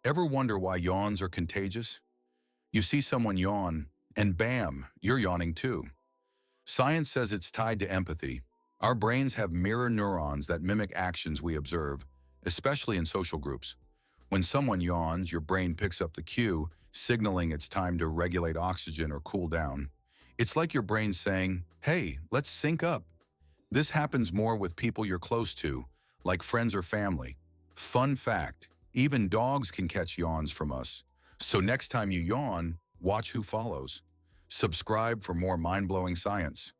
Ever wonder why yawns are contagious? You see someone yawn, and bam, you're yawning too. Science says it's tied to empathy. Our brains have mirror neurons that mimic actions we observe, especially in social groups. When someone yawns, your brain picks up the cue, signaling it's time to regulate oxygen or cool down. It's like your brain saying, hey, let's sync up. This happens more with people you're close to, like friends or family. Fun fact, even dogs can catch yawns from us. So next time you yawn, watch who follows. Subscribe for more mind-blowing science.